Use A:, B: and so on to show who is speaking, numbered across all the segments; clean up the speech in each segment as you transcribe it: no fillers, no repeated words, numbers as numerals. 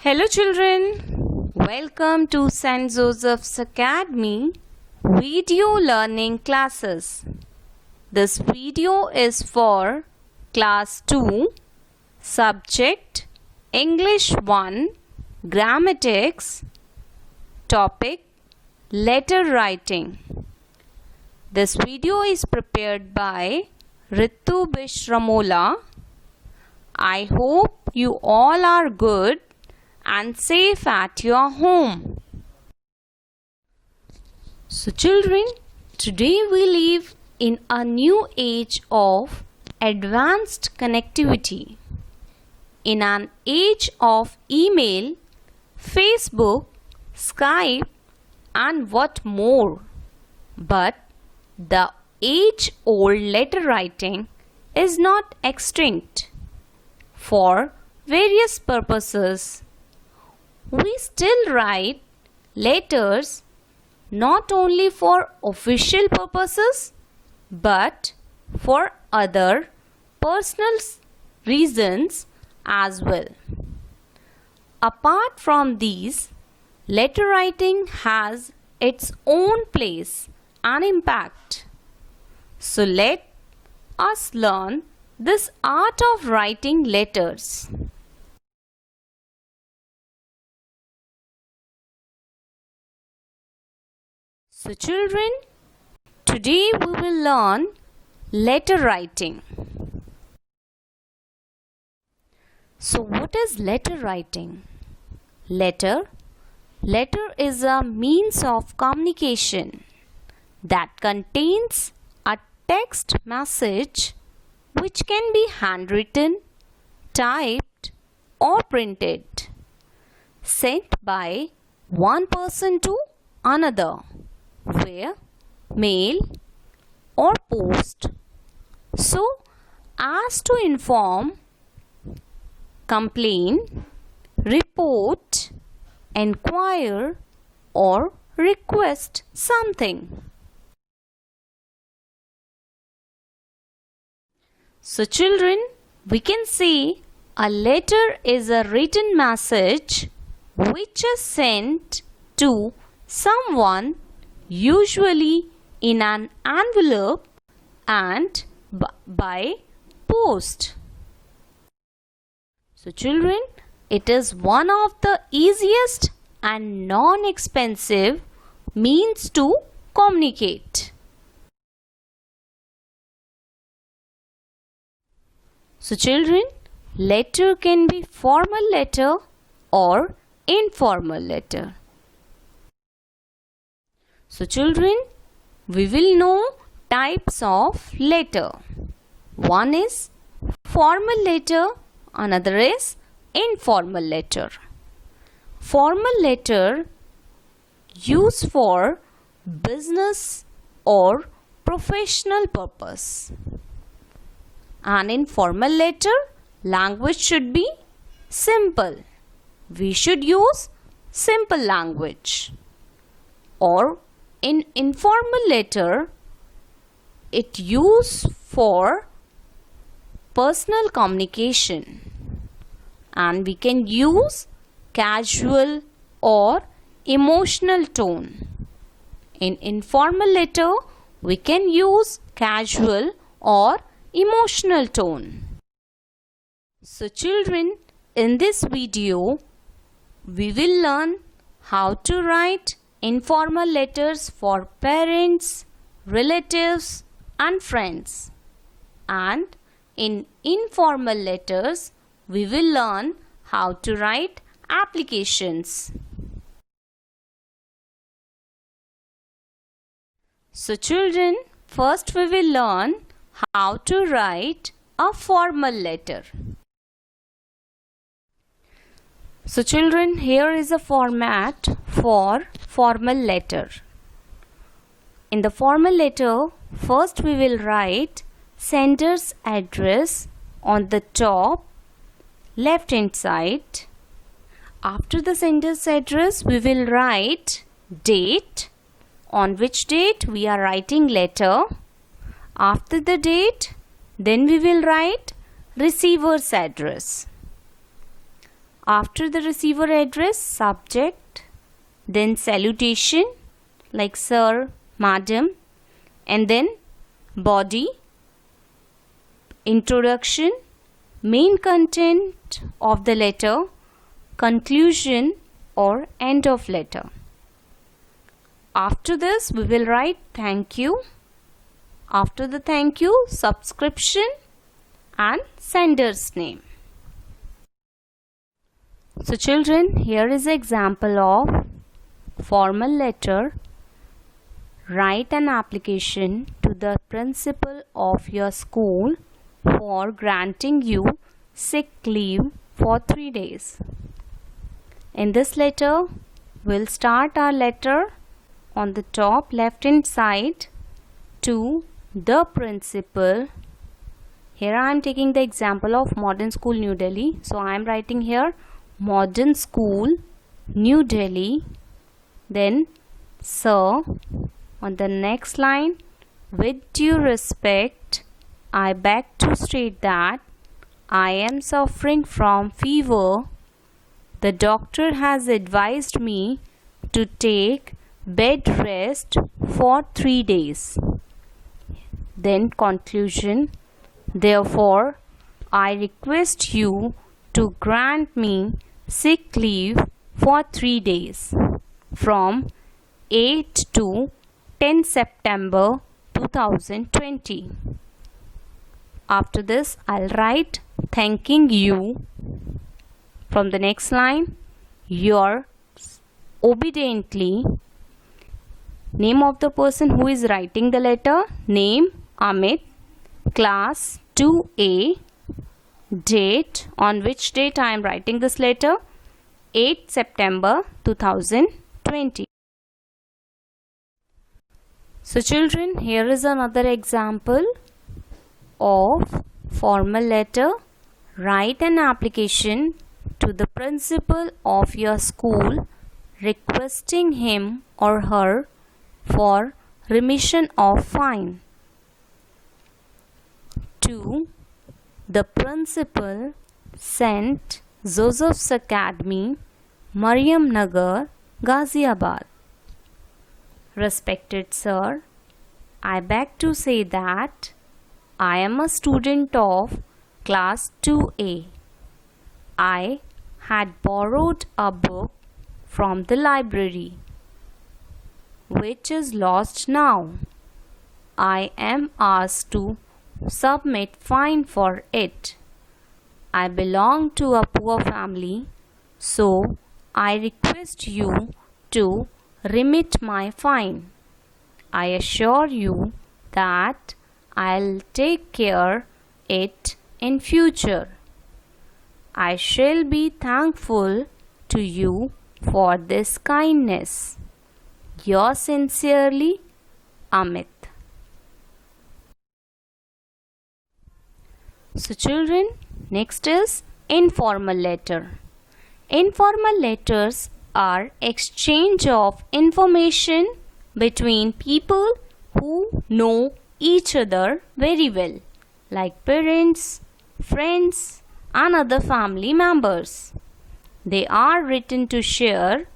A: Hello children, welcome to St. Joseph's Academy video learning classes. This video is for class 2 subject English 1 grammatics topic letter writing. This video is prepared by Ritu Bishramola. I hope you all are good and safe at your home. So children, today we live in a new age of advanced connectivity. In an age of email, Facebook, Skype and what more. But the age-old letter writing is not extinct. For various purposes, we still write letters not only for official purposes but for other personal reasons as well. Apart from these, letter writing has its own place and impact. So let us learn this art of writing letters. So children, today we will learn letter writing. So what is letter writing? Letter is a means of communication that contains a text message which can be handwritten, typed or printed, sent by one person to another via mail or post, so as to inform, complain, report, enquire or request something. So children, we can say a letter is a written message which is sent to someone, usually in an envelope and by post. So children, it is one of the easiest and non-expensive means to communicate. So children, letter can be formal letter or informal letter. So children, we will know types of letter. One is formal letter, another is informal letter. Formal letter used for business or professional purpose. And in formal letter, language should be simple. We should use simple language. Or in informal letter, it used for personal communication. And we can use casual or emotional tone. In informal letter, we can use casual or emotional tone. So children, in this video, we will learn how to write informal letters for parents, relatives and friends. And in informal letters, we will learn how to write applications. So children, first we will learn how to write a formal letter. So children, here is a format for formal letter. In the formal letter, first we will write sender's address on the top left hand side. After the sender's address, we will write date, on which date we are writing letter. After the date, then we will write receiver's address. After the receiver address, subject, then salutation like sir, madam, and then body, introduction, main content of the letter, conclusion or end of letter. After this, we will write thank you. After the thank you, subscription and sender's name. So children, here is an example of formal letter. Write an application to the principal of your school for granting you sick leave for 3 days. In this letter, we'll start our letter on the top left hand side to the principal. Here I am taking the example of Modern School New Delhi. So I am writing here Modern School New Delhi. Then sir. On the next line, with due respect, I beg to state that I am suffering from fever. The doctor has advised me to take bed rest for 3 days. Then conclusion, therefore, I request you to grant me sick leave for 3 days from 8 to 10 September 2020. After this, I'll write thanking you. From the next line, yours obediently. Name of the person who is writing the letter, name Amit, class 2A, date, on which date I am writing this letter, 8 September 2020. So children, here is another example of formal letter. Write an application to the principal of your school requesting him or her for remission of fine. 2. The principal, St. Joseph's Academy, Mariam Nagar, Ghaziabad. Respected sir, I beg to say that I am a student of class 2A. I had borrowed a book from the library, which is lost now. I am asked to submit fine for it. I belong to a poor family, so I request you to remit my fine. I assure you that I'll take care it in future. I shall be thankful to you for this kindness. Yours sincerely, Amit. So children, next is informal letter. Informal letters are exchange of information between people who know each other very well, like parents, friends, and other family members. They are written to share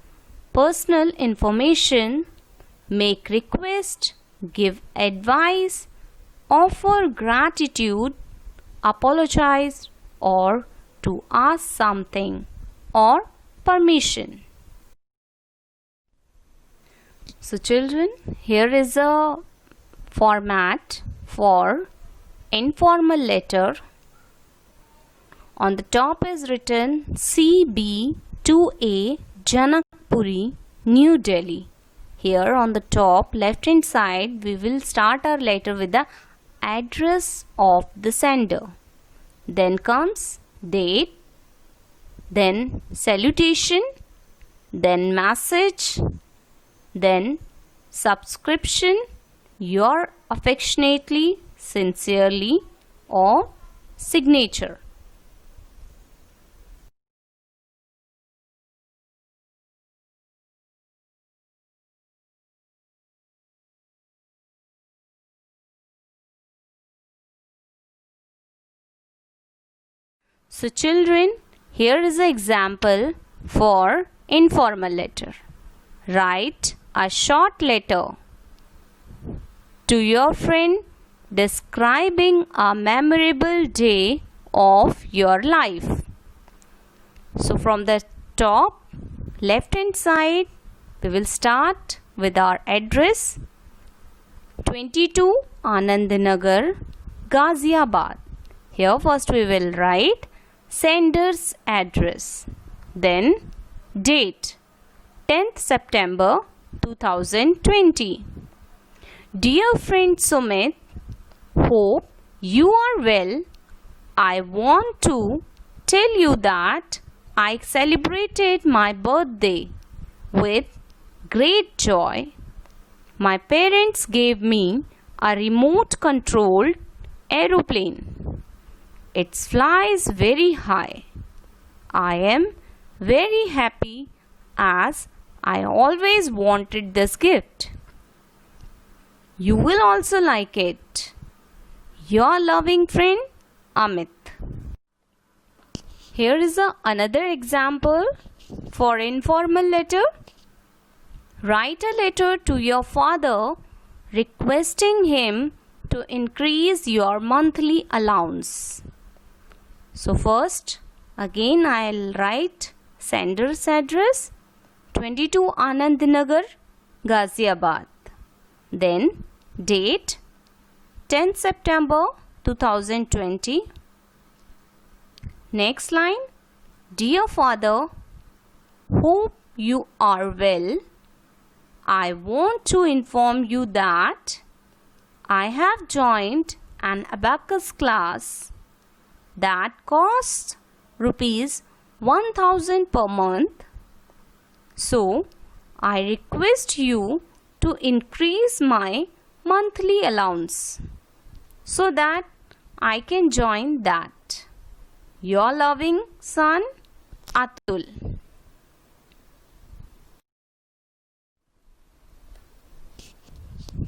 A: personal information, make requests, give advice, offer gratitude, apologize, or to ask something or permission. So children, here is a format for informal letter. On the top is written CB2A, Janakpuri, New Delhi. Here on the top left hand side, we will start our letter with the address of the sender. Then comes date, then salutation, then message, then subscription, your affectionately, sincerely, or signature. So children, Here is an example for informal letter. Write a short letter to your friend describing a memorable day of your life. So from the top left hand side, we will start with our address. 22 Anandnagar, Ghaziabad. Here first we will write sender's address. Then date 10th September 2020. Dear friend Sumit, hope you are well. I want to tell you that I celebrated my birthday with great joy. My parents gave me a remote controlled aeroplane. It flies very high. I am very happy as I always wanted this gift. You will also like it. Your loving friend Amit. Here is another example for informal letter. Write a letter to your father requesting him to increase your monthly allowance. So first, again I'll write sender's address 22 Anandnagar, Ghaziabad. Then date 10th September 2020. Next line, dear father, hope you are well. I want to inform you that I have joined an abacus class that costs rupees 1000 per month. So, I request you to increase my monthly allowance so that I can join that. Your loving son, Atul.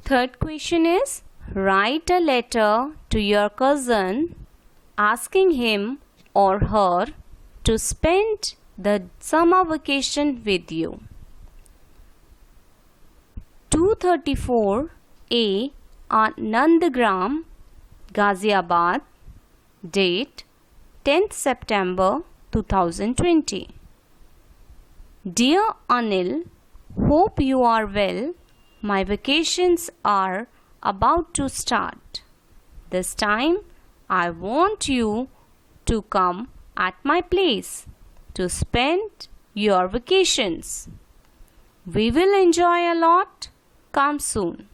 A: Third question is, write a letter to your cousin asking him or her to spend the summer vacation with you. 234 A Nandagram, Ghaziabad. Date 10th September 2020. Dear Anil, hope you are well. My vacations are about to start. This time I want you to come at my place to spend your vacations. We will enjoy a lot. Come soon.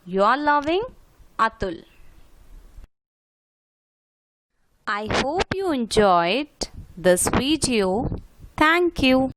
A: Your loving Atul. I hope you enjoyed this video. Thank you.